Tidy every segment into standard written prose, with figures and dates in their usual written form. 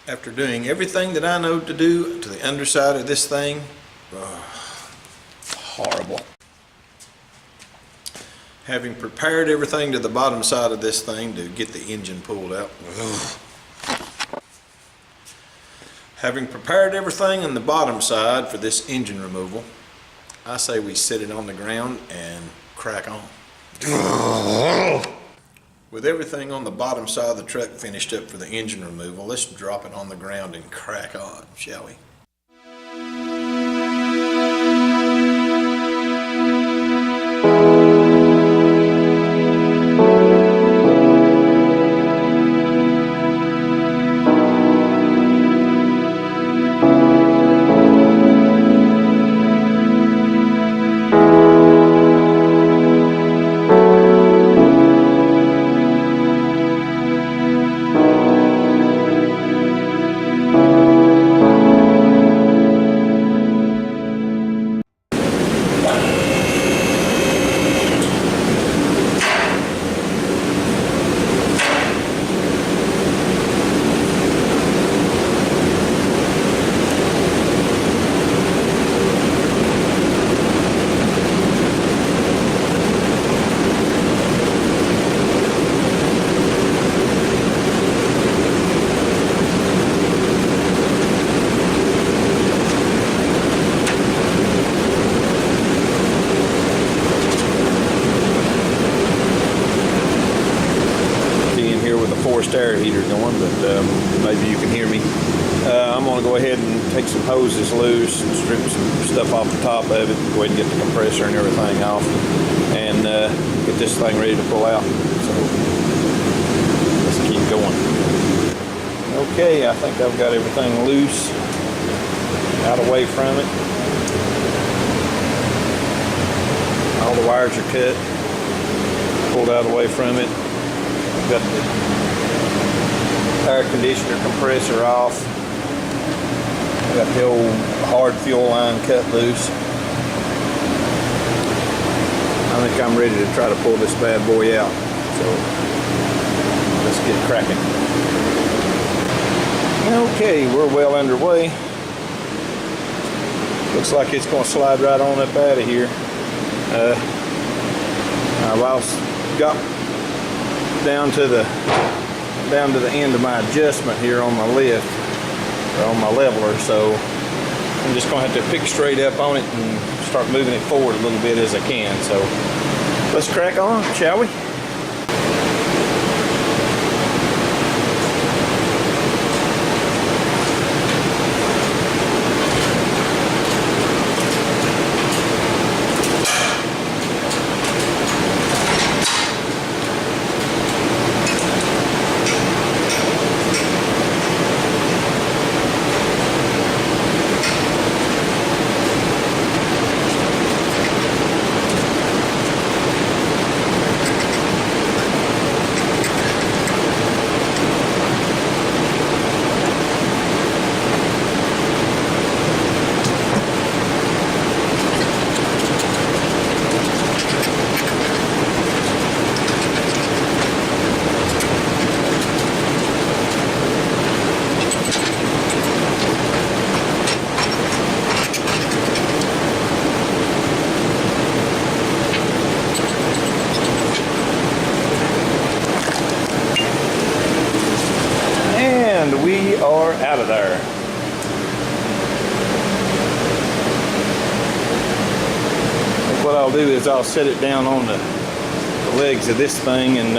After doing everything that I know to do to the underside of this thing, horrible. Having prepared everything to the bottom side of this thing to get the engine pulled out. Having prepared everything on the bottom side for this engine removal, I say we set it on the ground and crack on. With everything on the bottom side of the truck finished up for the engine removal, let's drop it on the ground and crack on, shall we? Forced air heater going, but maybe you can hear me. I'm going to go ahead and take some hoses loose and strip some stuff off the top of it, go ahead and get the compressor and everything off, and get this thing ready to pull out. So let's keep going. Okay, I think I've got everything loose, out away from it. All the wires are cut, pulled out away from it. Got the air conditioner compressor off. Got the old hard fuel line cut loose. I think I'm ready to try to pull this bad boy out. So let's get cracking. Okay, we're well underway. Looks like it's going to slide right on up out of here. I've also got down to the end of my adjustment here on my lift, or on my leveler, so I'm just going to have to pick straight up on it and start moving it forward a little bit as I can. So let's crack on, shall we? We are out of there. What I'll do is I'll set it down on the legs of this thing, and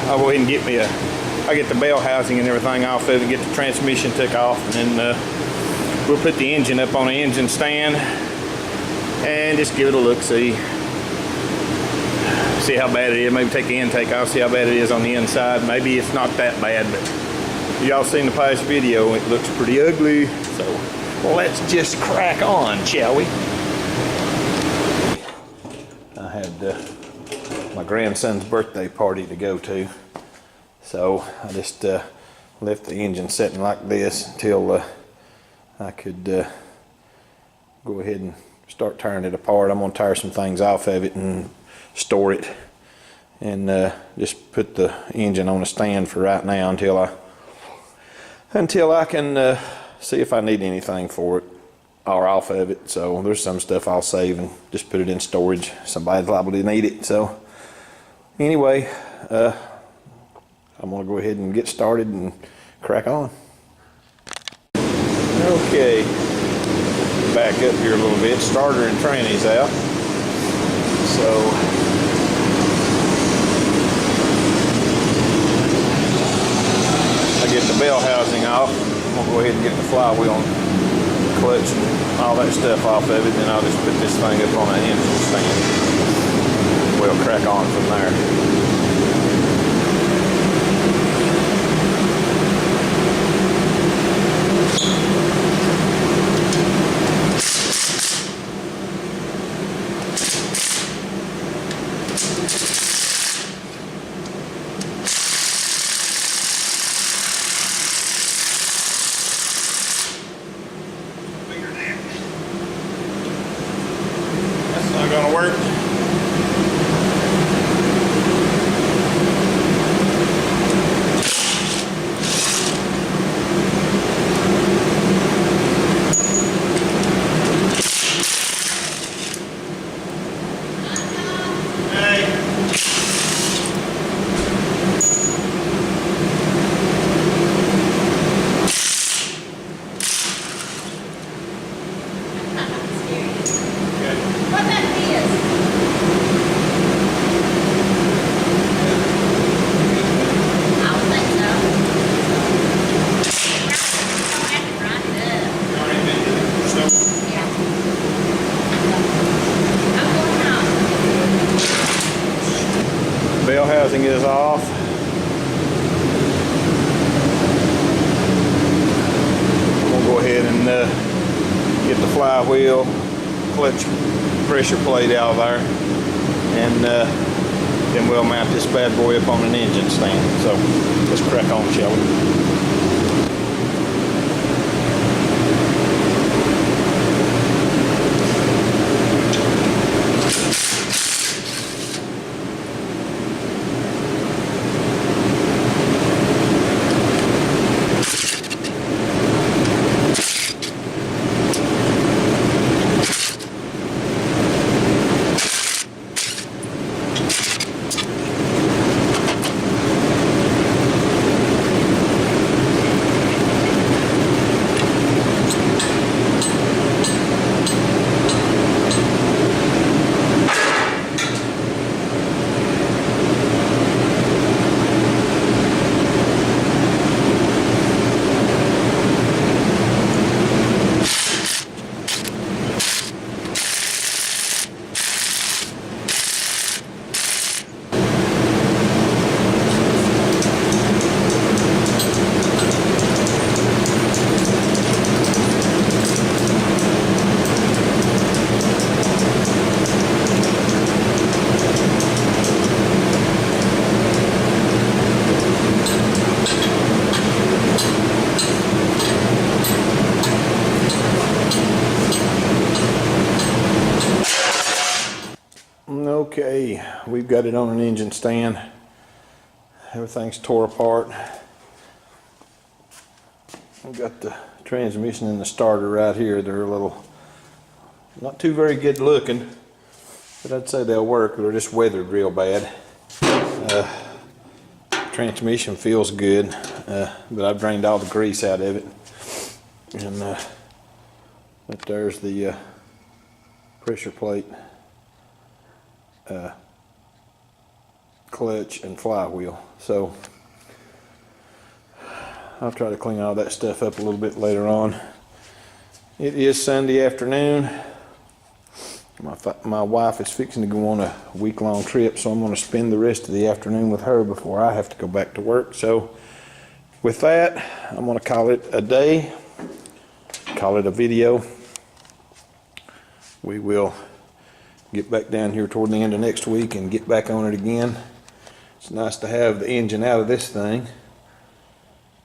I'll go ahead and get me I'll get the bell housing and everything off of it, get the transmission took off, and then we'll put the engine up on the engine stand and just give it a look-see. See how bad it is. Maybe take the intake off, see how bad it is on the inside. Maybe it's not that bad, but y'all seen the past video, it looks pretty ugly. So well, let's just crack on, shall we? I had my grandson's birthday party to go to, so I just left the engine sitting like this until I could go ahead and start tearing it apart. I'm going to tear some things off of it and store it, and just put the engine on a stand for right now until I until I can see if I need anything for it or off of it. So there's some stuff I'll save and just put it in storage. Somebody's liable to need it. So anyway, I'm gonna go ahead and get started and crack on. Okay, back up here a little bit. Starter and tranny's out. So I get the bell housing off. I'm gonna go ahead and get the flywheel and clutch and all that stuff off of it. Then I'll just put this thing up on an engine stand. We'll crack on from there. That's not gonna work. Bell housing is off. I'm gonna go ahead and get the flywheel, clutch pressure plate out of there, and then we'll mount this bad boy up on an engine stand. So let's crack on, shall we? Okay, we've got it on an engine stand. Everything's tore apart. We've got the transmission and the starter right here. They're a little, not too very good looking, but I'd say they'll work. They're just weathered real bad. Transmission feels good, but I've drained all the grease out of it. And but there's the pressure plate, clutch and flywheel. So I'll try to clean all that stuff up a little bit later on. It is Sunday afternoon. My wife is fixing to go on a week-long trip, so I'm going to spend the rest of the afternoon with her before I have to go back to work. So with that, I'm going to call it a day, call it a video. We will get back down here toward the end of next week and get back on it again. It's nice to have the engine out of this thing.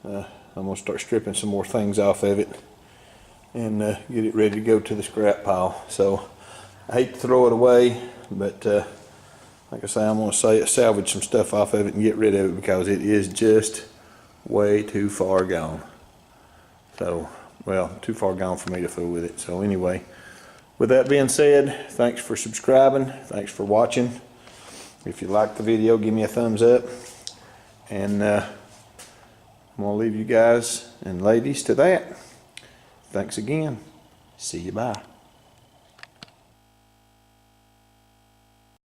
I'm going to start stripping some more things off of it and get it ready to go to the scrap pile. So I hate to throw it away, but like I say, I'm going to salvage some stuff off of it and get rid of it because it is just way too far gone. So, well, too far gone for me to fool with it. So anyway, with that being said, thanks for subscribing. Thanks for watching. If you liked the video, give me a thumbs up. And I'm going to leave you guys and ladies to that. Thanks again. See you. Bye.